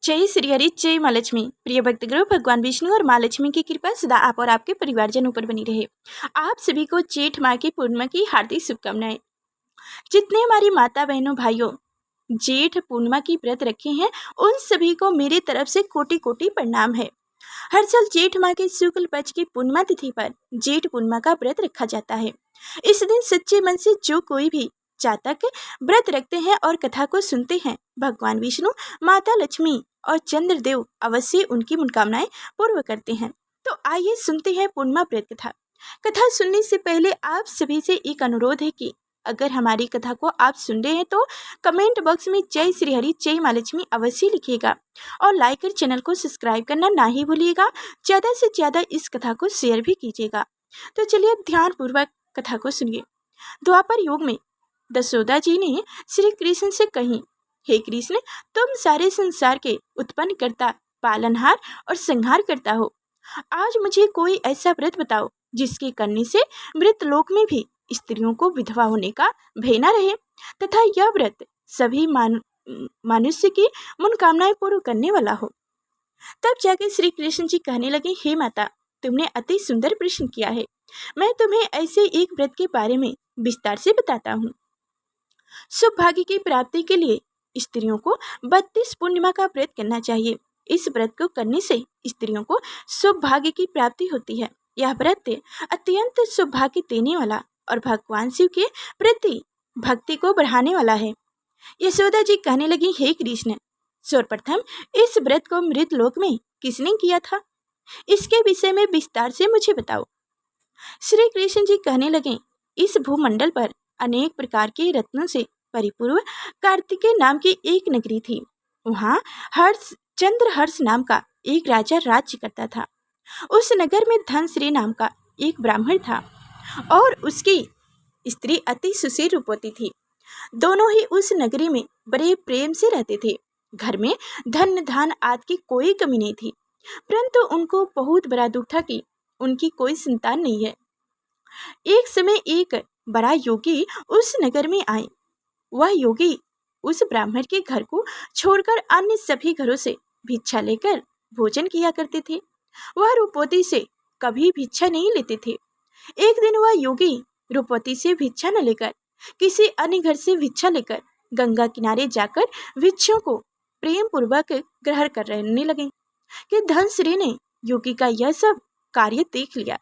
जय श्री हरि, जय माँ लक्ष्मी। प्रिय भक्त गुरु भगवान विष्णु और माँ लक्ष्मी की कृपा सदा आप और आपके परिवारजनों पर बनी रहे। आप सभी को जेठ माह की पूर्णिमा की हार्दिक शुभकामनाएं। जितने हमारी माता बहनों भाइयों जेठ पूर्णिमा की व्रत रखे हैं, उन सभी को मेरी तरफ से कोटि कोटि प्रणाम है। हर साल जेठ माह के शुक्ल पक्ष की पूर्णिमा तिथि पर जेठ पूर्णिमा का व्रत रखा जाता है। इस दिन सच्चे मन से जो कोई भी जातक व्रत रखते हैं और कथा को सुनते हैं, भगवान विष्णु, माता लक्ष्मी और चंद्रदेव अवश्य उनकी मनोकामनाएं पूर्ण करते हैं। तो आइए सुनते हैं पूर्णिमा व्रत कथा। कथा सुनने से पहले आप सभी से एक अनुरोध है कि अगर हमारी कथा को आप सुन रहे हैं तो कमेंट बॉक्स में जय श्री हरि, जय माँ लक्ष्मी अवश्य लिखिएगा और लाइक कर चैनल को सब्सक्राइब करना ना ही भूलिएगा। ज़्यादा से ज़्यादा इस कथा को शेयर भी कीजिएगा। तो चलिए अब ध्यान पूर्वक कथा को सुनिए। द्वापर युग में दशोदा जी ने श्री कृष्ण से कही, हे कृष्ण, तुम सारे संसार के उत्पन्न करता, पालनहार और संहार करता हो। आज मुझे कोई ऐसा व्रत बताओ जिसके करने से मृतलोक में भी स्त्रियों को विधवा होने का भय न रहे तथा यह व्रत सभी मनुष्य की मनोकामनाएं पूर्ण करने वाला हो। तब जाके श्री कृष्ण जी कहने लगे, हे माता, तुमने अति सुंदर प्रश्न किया है। मैं तुम्हें ऐसे एक व्रत के बारे में विस्तार से बताता हूँ। सौभाग्य की प्राप्ति के लिए स्त्रियों को 32 पूर्णिमा का व्रत करना चाहिए। इस व्रत को करने से स्त्रियों को सौभाग्य की प्राप्ति होती है। यह व्रत अत्यंत सौभाग्य देने वाला और भगवान शिव के प्रति भक्ति को बढ़ाने वाला है। यशोदा जी कहने लगी, हे कृष्ण, सर्वप्रथम इस व्रत को मृतलोक में किसने किया था? इसके विषय में विस्तार से मुझे बताओ। श्री कृष्ण जी कहने लगे, इस भूमंडल पर अनेक प्रकार के रत्नों से परिपूर्ण कार्तिकेय नाम की एक नगरी थी। वहाँ चंद्रहर्ष नाम का एक राजा राज्य करता था। उस नगर में धनश्री नाम का एक ब्राह्मण था और उसकी स्त्री अति सुशील रूपवती थी। दोनों ही उस नगरी में बड़े प्रेम से रहते थे। घर में धन धान आदि की कोई कमी नहीं थी, परंतु उनको बहुत बड़ा दुख था कि उनकी कोई संतान नहीं है। एक समय एक बड़ा योगी उस नगर में आए। वह योगी उस ब्राह्मण के घर को छोड़कर अन्य सभी घरों से भिक्षा लेकर भोजन किया करते थे। वह रूपवती से कभी भिक्षा नहीं लेते थे। एक दिन वह योगी रूपवती से भिक्षा न लेकर किसी अन्य घर से भिक्षा लेकर गंगा किनारे जाकर भिक्षुओं को प्रेम पूर्वक ग्रहण कर रहने लगे कि धनश्री ने योगी का यह सब कार्य देख लिया।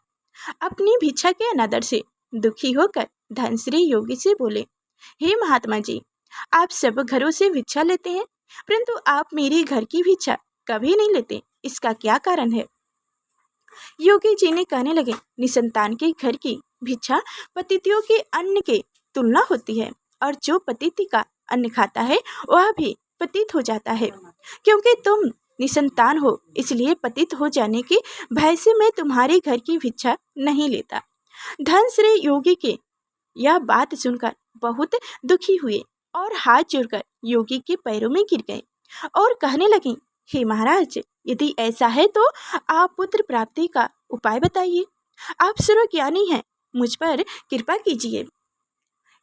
अपनी भिक्षा के अनादर से दुखी होकर धनश्री योगी से बोले, हे महात्मा जी, आप सब घरों से भिक्षा लेते हैं, परंतु आप मेरे घर की भिक्षा कभी नहीं लेते, इसका क्या कारण है? योगी जी ने कहने लगे, निसंतान के घर की भिक्षा पतितियों के अन्न के तुलना होती है और जो पतिति का अन्न खाता है वह भी पतित हो जाता है। क्योंकि तुम निसंतान हो, इसलिए पतित हो जाने के भय से मैं तुम्हारे घर की भिक्षा नहीं लेता। धनश्री योगी के यह बात सुनकर बहुत दुखी हुए और हाथ जोड़कर योगी के पैरों में गिर गए और कहने लगे, हे महाराज, यदि ऐसा है तो आप पुत्र प्राप्ति का उपाय बताइए। आप सर्वज्ञानी हैं, मुझ पर कृपा कीजिए।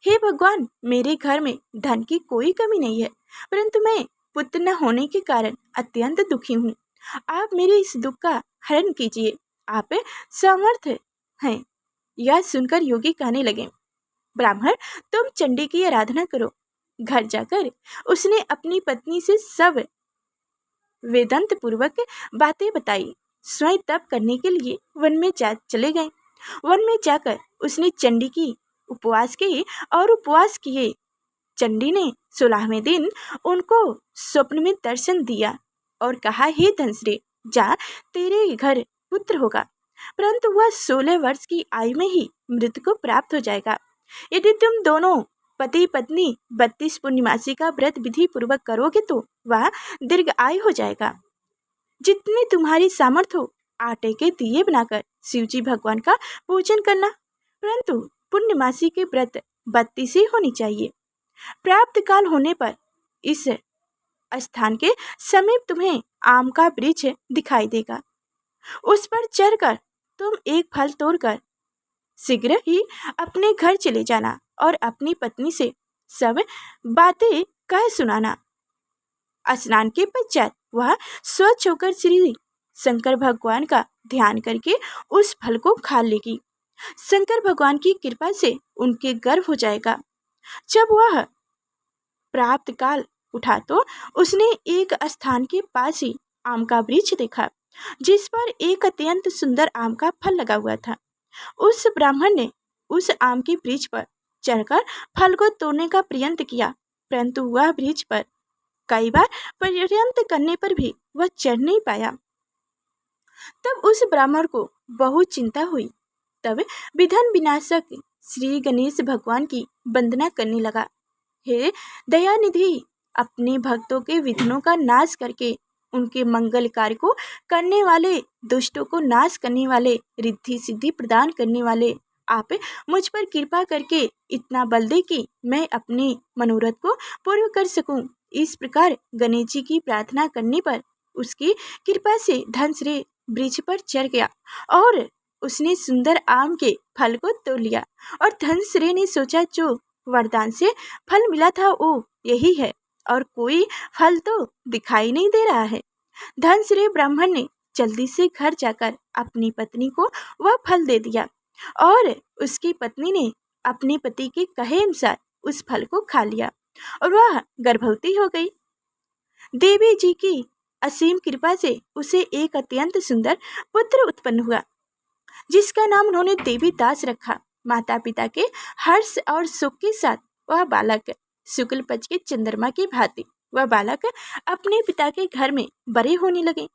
हे भगवान, मेरे घर में धन की कोई कमी नहीं है, परंतु मैं पुत्र न होने के कारण अत्यंत दुखी हूँ। आप मेरे इस दुख का हरण कीजिए, आप समर्थ हैं। यह सुनकर योगी कहने लगे, ब्राह्मण, तुम चंडी की आराधना करो। घर जाकर उसने अपनी पत्नी से सब वेदांत पूर्वक बातें बताई। स्वयं तप करने के लिए वन में चले गए। वन में जाकर उसने चंडी की उपवास किए और उपवास किए। चंडी ने 16वें दिन उनको स्वप्न में दर्शन दिया और कहा, हे धनश्री, जा, तेरे घर पुत्र होगा, परंतु वह 16 वर्ष की आयु में ही मृत्यु को प्राप्त हो जाएगा। यदि तुम दोनों पति पत्नी 32 पूर्णिमासी का व्रत विधि पूर्वक करोगे तो वह दीर्घ आयु हो जाएगा। जितनी तुम्हारी सामर्थ्य हो, आटे के दिए बनाकर शिवजी भगवान का पूजन करना, परंतु पूर्णिमासी के व्रत 32 ही होनी चाहिए। प्राप्त काल होने पर इस स्थान के समीप तुम्हें आम का वृक्ष दिखाई देगा। उस पर चढ़कर तुम एक फल तोड़कर शीघ्र ही अपने घर चले जाना और अपनी पत्नी से सब बातें कह सुनाना। स्नान के पश्चात वह स्वच्छ होकर श्री शंकर भगवान का ध्यान करके उस फल को खा लेगी। शंकर भगवान की कृपा से उनके गर्भ हो जाएगा। जब वह प्राप्त काल उठा तो उसने एक स्थान के पास ही आम का वृक्ष देखा, जिस पर एक अत्यंत सुंदर आम का फल लगा हुआ था। उस ब्राह्मण ने उस आम के वृक्ष पर चढ़कर फल को तोड़ने का प्रयत्न किया, परंतु वह वृक्ष पर कई बार प्रयत्न करने पर भी वह चढ़ नहीं पाया। तब उस ब्राह्मण को बहुत चिंता हुई। तब विघ्न विनाशक श्री गणेश भगवान की वंदना करने लगा। हे दयानिधि, अपने भक्तों के विघ्नों का नाश करके उनके मंगल कार्य को करने वाले, दुष्टों को नाश करने वाले, रिद्धि सिद्धि प्रदान करने वाले, आप मुझ पर कृपा करके इतना बल दे कि मैं अपने मनोरथ को पूर्ण कर सकूं। इस प्रकार गणेश जी की प्रार्थना करने पर उसकी कृपा से धनश्री वृक्ष पर चढ़ गया और उसने सुंदर आम के फल को तोड़ लिया। और धनश्री ने सोचा, जो वरदान से फल मिला था वो यही है और कोई फल तो दिखाई नहीं दे रहा है। धनश्री ब्राह्मण ने जल्दी से घर जाकर अपनी पत्नी को वह फल दे दिया और उसकी पत्नी ने अपने पति के कहे अनुसार उस फल को खा लिया और वह गर्भवती हो गई। देवी जी की असीम कृपा से उसे एक अत्यंत सुंदर पुत्र उत्पन्न हुआ, जिसका नाम उन्होंने देवी दास रखा। माता पिता के हर्ष और सुख के साथ वह बालक शुक्ल पक्ष के चंद्रमा की भांति वह बालक अपने पिता के घर में बड़े होने लगे।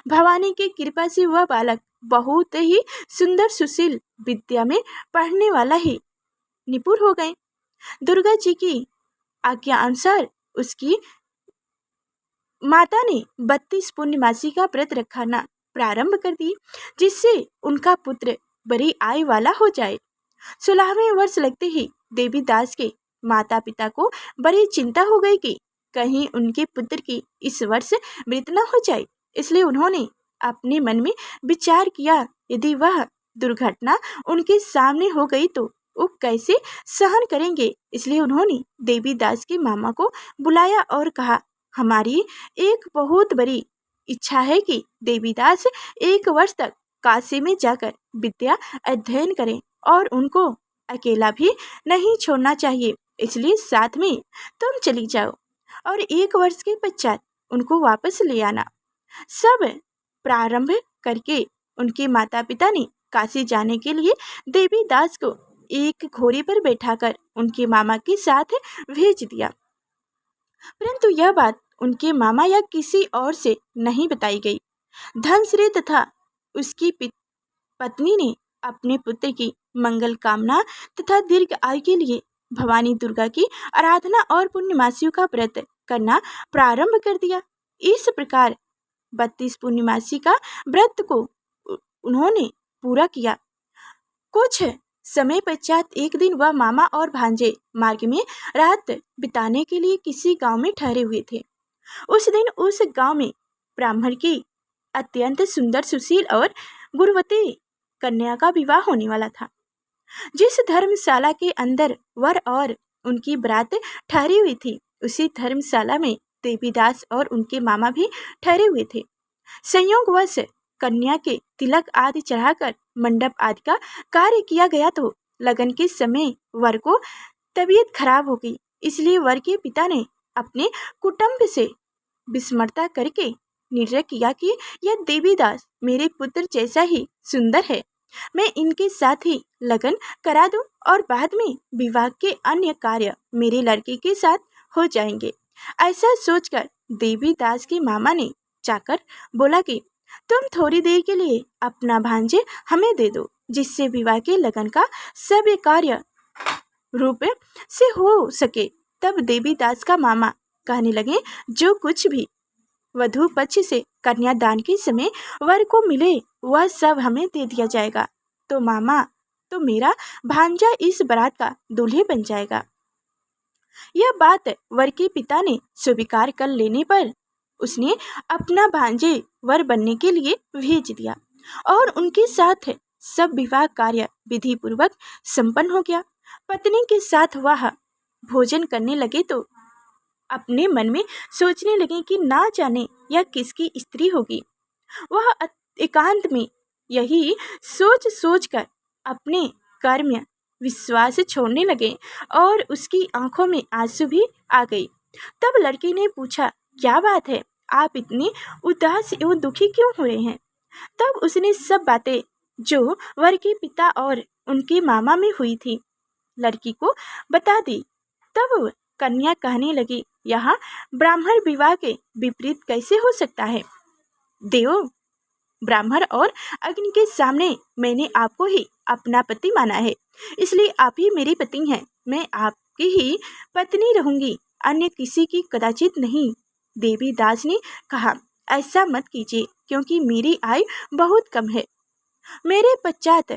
भवानी की कृपा से वह बालक बहुत ही सुंदर, सुशील, विद्या में पढ़ने वाला ही निपुण हो गए। दुर्गा जी की आज्ञा अनुसार उसकी माता ने 32 पूर्णिमासी का व्रत रखना प्रारंभ कर दी, जिससे उनका पुत्र बड़ी आयु वाला हो जाए। 16वें वर्ष लगते ही देवी दास के माता पिता को बड़ी चिंता हो गई कि कहीं उनके पुत्र की इस वर्ष मृत्यु न हो जाए। इसलिए उन्होंने अपने मन में विचार किया, यदि वह दुर्घटना उनके सामने हो गई तो वो कैसे सहन करेंगे। इसलिए उन्होंने देवी दास के मामा को बुलाया और कहा, हमारी एक बहुत बड़ी इच्छा है कि देवीदास 1 वर्ष तक काशी में जाकर विद्या अध्ययन करें और उनको अकेला भी नहीं छोड़ना चाहिए। इसलिए साथ में तुम चली जाओ और 1 वर्ष के पश्चात उनको वापस ले आना। सब प्रारंभ करके उनके माता पिता ने काशी जाने के लिए देवीदास को एक घोड़े पर बैठाकर उनके मामा के साथ भेज दिया, परंतु यह बात उनके मामा या किसी और से नहीं बताई गई। धनश्री तथा उसकी पत्नी ने अपने पुत्र की मंगल कामना तथा दीर्घ आयु के लिए भवानी दुर्गा की आराधना और पूर्णिमासियों का व्रत करना प्रारंभ कर दिया। इस प्रकार 32 पूर्णिमासी का व्रत को उन्होंने पूरा किया। कुछ समय पश्चात एक दिन वह मामा और भांजे मार्ग में रात बिताने के लिए किसी गांव में ठहरे हुए थे। उस दिन उस गांव में ब्राह्मण की अत्यंत सुंदर, सुशील और गुणवती कन्या का विवाह होने वाला था। जिस धर्मशाला के अंदर वर और उनकी बारात ठहरी हुई थी, उसी धर्मशाला में देवीदास और उनके मामा भी ठहरे हुए थे। संयोगवश कन्या के तिलक आदि चढ़ाकर मंडप आदि का कार्य किया गया तो लगन के समय वर को तबीयत खराब हो गई। इसलिए वर के पिता ने अपने कुटुंब से विस्मृता करके निर्णय किया कि यह देवीदास मेरे पुत्र जैसा ही सुंदर है, मैं इनके साथ ही लगन करा दूं और बाद में विवाह के अन्य कार्य मेरे लड़के के साथ हो जाएंगे। ऐसा सोचकर देवीदास के मामा ने जाकर बोला कि तुम थोड़ी देर के लिए अपना भांजे हमें दे दो, जिससे विवाह के लगन का सब कार्य रूप से हो सके। तब देवीदास का मामा कहने लगे, जो कुछ भी वधू पक्ष से कन्यादान के समय वर को मिले वह सब हमें दे दिया जाएगा। तो मामा, तो मेरा भांजा इस बारात का दूल्हे बन जाएगा। यह बात वर के पिता ने स्वीकार कर लेने पर उसने अपना भांजे वर बनने के लिए भेज दिया और उनके साथ सब विवाह कार्य विधि पूर्वक संपन्न हो गया। पत्नी के साथ वह भोजन करने लगे तो अपने मन में सोचने लगे कि ना जाने यह किसकी स्त्री होगी। वह एकांत में यही सोच सोच कर अपने कर्म विश्वास छोड़ने लगे और उसकी आंखों में आंसू भी आ गई। तब लड़की ने पूछा, क्या बात है, आप इतनी उदास एवं दुखी क्यों हुए हैं? तब उसने सब बातें जो वर के पिता और उनके मामा में हुई थी लड़की को बता दी। तब कन्या कहने लगी, यहाँ ब्राह्मण विवाह के विपरीत कैसे हो सकता है? देव, ब्राह्मण और अग्नि के सामने मैंने आपको ही अपना पति माना है, इसलिए आप ही मेरी पत्नी हैं। मैं आपकी ही पत्नी रहूंगी, अन्य किसी की कदाचित नहीं। देवी दास ने कहा, ऐसा मत कीजिए, क्योंकि मेरी आयु बहुत कम है। मेरे पश्चात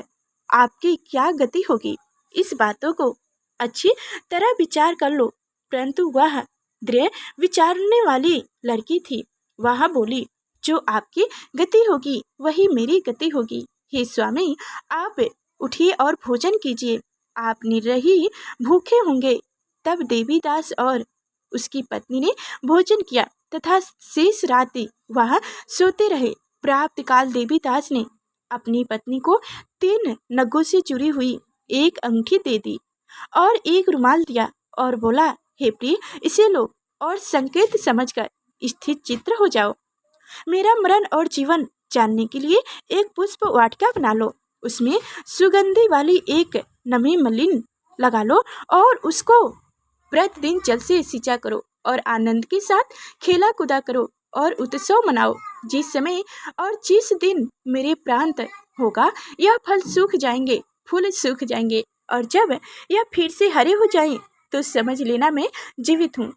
आपकी क्या गति होगी? इस बातों को अच्छी तरह विचार कर लो। परंतु वह दृढ़ विचारने वाली लड़की थी। वह बोली, जो आपकी गति होगी वही मेरी गति होगी। हे स्वामी, आप उठिए और भोजन कीजिए, आप निरही भूखे होंगे। तब देवीदास और उसकी पत्नी ने भोजन किया तथा शेष रात्रि वह सोते रहे। प्राप्त काल देवीदास ने अपनी पत्नी को 3 नगों से जुड़ी हुई एक अंगूठी दे दी और एक रुमाल दिया और बोला, हे प्रिय, इसे लो और संकेत समझकर स्थिर चित्र हो जाओ। मेरा मरण और जीवन जानने के लिए एक पुष्प वाटिका बना लो, उसमें सुगंधी वाली एक नमी मलिन लगा लो और उसको प्रतिदिन जल से सिंचा करो और आनंद के साथ खेला कूदा करो और उत्सव मनाओ। जिस समय और जिस दिन मेरे प्रांत होगा, यह फल सूख जाएंगे, फूल सूख जाएंगे, और जब यह फिर से हरे हो जाएं, तो समझ लेना मैं जीवित हूँ।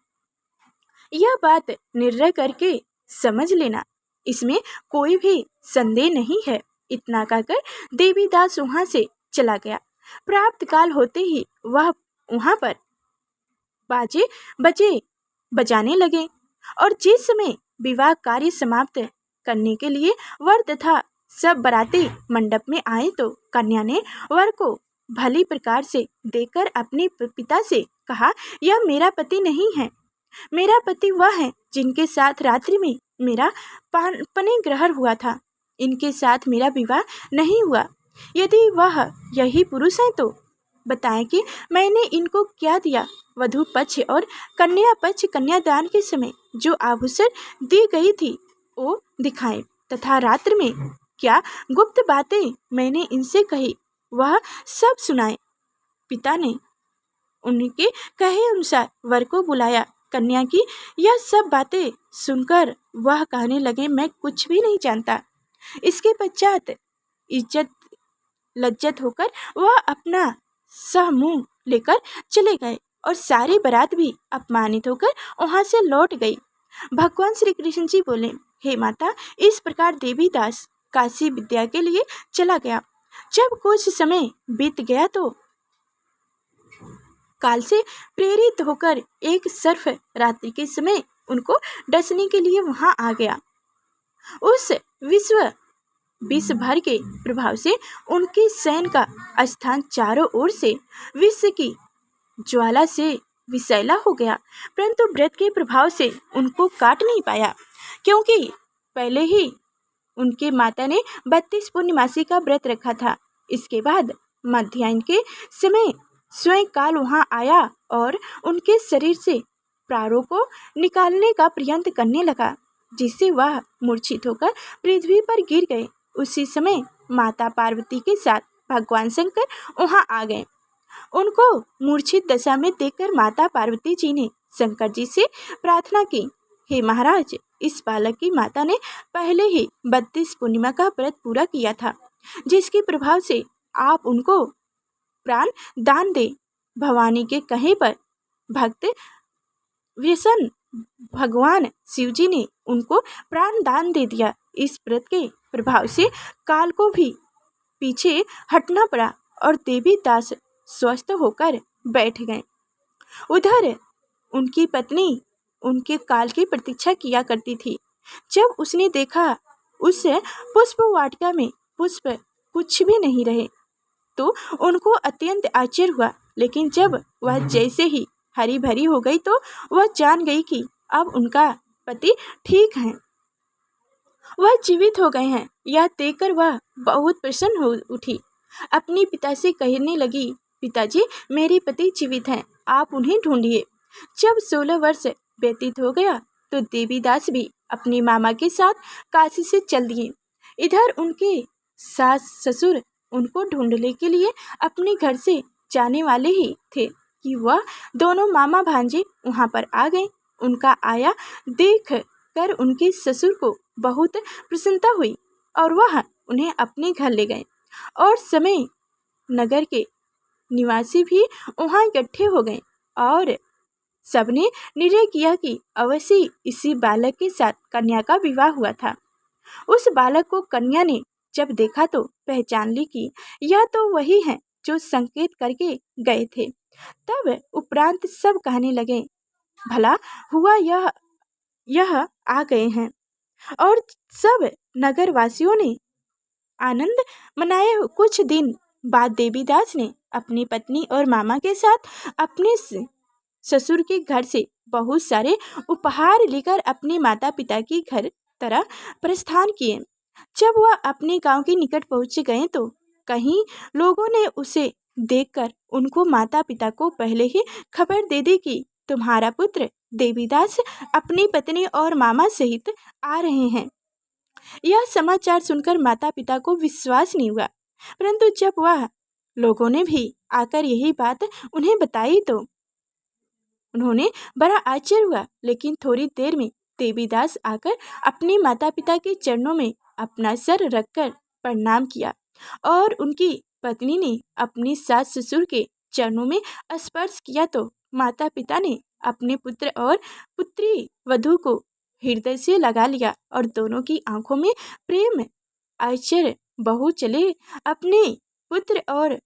यह बात निर्णय करके समझ लेना, इसमें कोई भी संदेह नहीं है। इतना कहकर देवीदास वहाँ से चला गया। प्राप्त काल होते ही वह वहाँ पर बजे बजाने लगे और जिस समय विवाह कार्य समाप्त करने के लिए वर तथा सब बाराती मंडप में आए, तो कन्या ने वर को भली प्रकार से देखकर अपने पिता से कहा, यह मेरा पति नहीं है। मेरा पति वह है जिनके साथ रात्रि में मेरा पानी ग्रहण हुआ था। इनके साथ मेरा विवाह नहीं हुआ। यदि वह यही पुरुष है तो बताएं कि मैंने इनको क्या दिया। वधु पक्ष और कन्या पक्ष कन्यादान के समय जो आभूषण दी गई थी वो दिखाएं, तथा रात्रि में क्या गुप्त बातें मैंने इनसे कही वह सब सुनाएं। पिता ने उनके कहे अनुसार वर को बुलाया। कन्या की यह सब बातें सुनकर वह कहने लगे, मैं कुछ भी नहीं जानता। इसके पश्चात इज्जत लज्जत होकर वह अपना सह मुंह लेकर चले गए और सारी बारात भी अपमानित होकर वहां से लौट गई। भगवान श्री कृष्ण जी बोले, हे माता, इस प्रकार देवीदास काशी विद्या के लिए चला गया। जब कुछ समय बीत गया तो काल से प्रेरित होकर एक सर्फ रात्रि के समय उनको डसने के लिए वहां आ गया। उस विष भर के प्रभाव से उनके शयन का स्थान चारों ओर से विष की ज्वाला से विषैला हो गया, परंतु व्रत के प्रभाव से उनको काट नहीं पाया, क्योंकि पहले ही उनके माता ने 32 पूर्णिमासी का व्रत रखा था। इसके बाद मध्याह्न के समय स्वयं काल वहां आया और उनके शरीर से प्राणों को निकालने का प्रयत्न करने लगा, जिससे वह मूर्छित होकर पृथ्वी पर गिर गए। उसी समय माता पार्वती के साथ भगवान शंकर वहां आ गए। उनको मूर्छित दशा में देखकर माता पार्वती जी ने शंकर जी से प्रार्थना की, हे महाराज, इस बालक की माता ने पहले ही 32 पूर्णिमा का व्रत पूरा किया था, जिसके प्रभाव से आप उनको प्राण दान दे। भवानी के कहे पर भक्त व्यसन भगवान शिव जी ने उनको प्राण दान दे दिया। इस व्रत के प्रभाव से काल को भी पीछे हटना पड़ा और देवीदास स्वस्थ होकर बैठ गए। उधर उनकी पत्नी उनके काल की प्रतीक्षा किया करती थी। जब उसने देखा उस पुष्प वाटिका में पुष्प कुछ भी नहीं रहे, तो उनको अत्यंत आश्चर्य हुआ। लेकिन जब वह जैसे ही हरी भरी हो गई तो वह जान गई कि अब उनका पति ठीक है, वह जीवित हो गए हैं। यह देखकर वह बहुत प्रसन्न हो उठी। अपने पिता से कहने लगी, पिताजी, मेरे पति जीवित हैं, आप उन्हें ढूंढिए। जब 16 वर्ष व्यतीत हो गया तो देवीदास भी अपने मामा के साथ काशी से चल दिए। इधर उनके सास ससुर उनको ढूंढने के लिए अपने घर से जाने वाले ही थे कि वह दोनों मामा भांजे वहां पर आ गए। उनका आया देख कर उनके ससुर को बहुत प्रसन्नता हुई और वह उन्हें अपने घर ले गए और समय नगर के निवासी भी वहां इकट्ठे हो गए और सबने निर्णय किया कि अवश्य इसी बालक के साथ कन्या का विवाह हुआ था। उस बालक को कन्या ने जब देखा तो पहचान ली कि यह तो वही है जो संकेत करके गए थे। तब उपरांत सब कहने लगे, भला हुआ यह आ गए हैं। और सब नगर वासियों ने आनंद मनाए। कुछ दिन बाद देवीदास ने अपनी पत्नी और मामा के साथ अपने ससुर के घर से बहुत सारे उपहार लेकर अपने माता पिता की घर तरह प्रस्थान किए। जब वह अपने गांव के निकट पहुंच गए तो कहीं लोगों ने उसे देखकर उनको माता पिता को पहले ही खबर दे दी कि तुम्हारा पुत्र देवीदास अपनी पत्नी और मामा सहित आ रहे हैं। यह समाचार सुनकर माता पिता को विश्वास नहीं हुआ, परंतु जब वह लोगों ने भी आकर यही बात उन्हें बताई तो उन्होंने बड़ा आश्चर्य हुआ। लेकिन थोड़ी देर में देवीदास आकर अपने माता पिता के चरणों में अपना सर रखकर प्रणाम किया और उनकी पत्नी ने अपने सास ससुर के चरणों में स्पर्श किया तो माता पिता ने अपने पुत्र और पुत्री वधू को हृदय से लगा लिया और दोनों की आंखों में प्रेम आश्चर्य बहू चले। अपने पुत्र और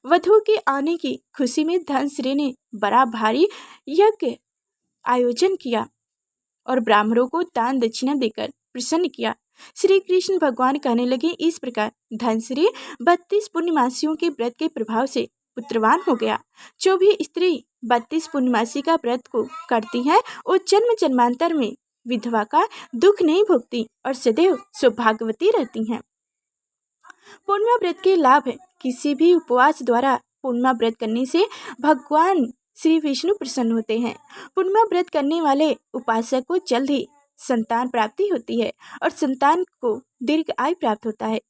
वधू के आने की खुशी में धनश्री ने बड़ा भारी यज्ञ आयोजन किया और ब्राह्मणों को दान दक्षिणा देकर प्रसन्न किया। श्री कृष्ण भगवान कहने लगे, इस प्रकार धनश्री 32 पूर्णिमासियों के व्रत के प्रभाव से पुत्रवान हो गया। जो भी स्त्री 32 पूर्णिमासी का व्रत को करती है वो जन्म जन्मांतर में विधवा का दुख नहीं भोगती और सदैव सौभाग्यवती रहती हैं। पूर्णिमा व्रत के लाभ है। किसी भी उपवास द्वारा पूर्णिमा व्रत करने से भगवान श्री विष्णु प्रसन्न होते हैं। पूर्णिमा व्रत करने वाले उपासक को जल्द ही संतान प्राप्ति होती है और संतान को दीर्घ आयु प्राप्त होता है।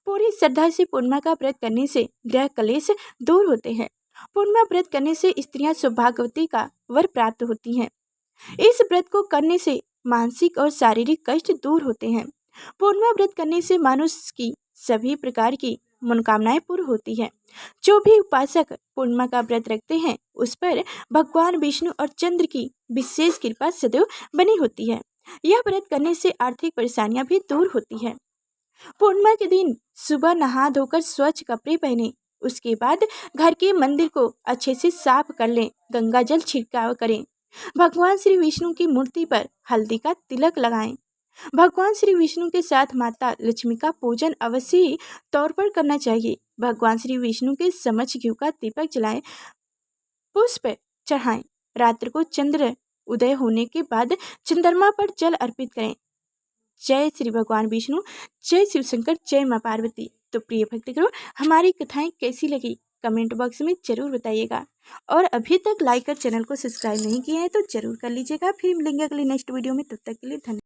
पूरी श्रद्धा से पूर्णिमा का व्रत करने से ग्रह कलेश दूर होते हैं। पूर्णिमा व्रत करने से स्त्रियां सौभाग्यवती का वर प्राप्त होती हैं। इस व्रत को करने से मानसिक और शारीरिक कष्ट दूर होते हैं। पूर्णिमा व्रत करने से मनुष्य की सभी प्रकार की मनोकामनाएं पूर्ण होती है। जो भी उपासक पूर्णिमा का व्रत रखते हैं उस पर भगवान विष्णु और चंद्र की विशेष कृपा सदैव बनी होती है। यह व्रत करने से आर्थिक परेशानियां भी दूर होती है। पूर्णिमा के दिन सुबह नहा धोकर स्वच्छ कपड़े पहने, उसके बाद घर के मंदिर को अच्छे से साफ कर लें, गंगा जल छिड़काव करें, भगवान श्री विष्णु की मूर्ति पर हल्दी का तिलक लगाएं। भगवान श्री विष्णु के साथ माता लक्ष्मी का पूजन अवश्य तौर पर करना चाहिए। भगवान श्री विष्णु के समक्ष घी का दीपक जलाएं, पुष्प चढ़ाएं। रात्र को चंद्र उदय होने के बाद चंद्रमा पर जल अर्पित करें। जय श्री भगवान विष्णु, जय शिव शंकर, जय मां पार्वती। तो प्रिय भक्तगण, हमारी कथाएं कैसी लगी कमेंट बॉक्स में जरूर बताइएगा और अभी तक लाइक और चैनल को सब्सक्राइब नहीं किया है तो जरूर कर लीजिएगा। फिर मिलेंगे अगले नेक्स्ट वीडियो में, तब तक के लिए धन्यवाद।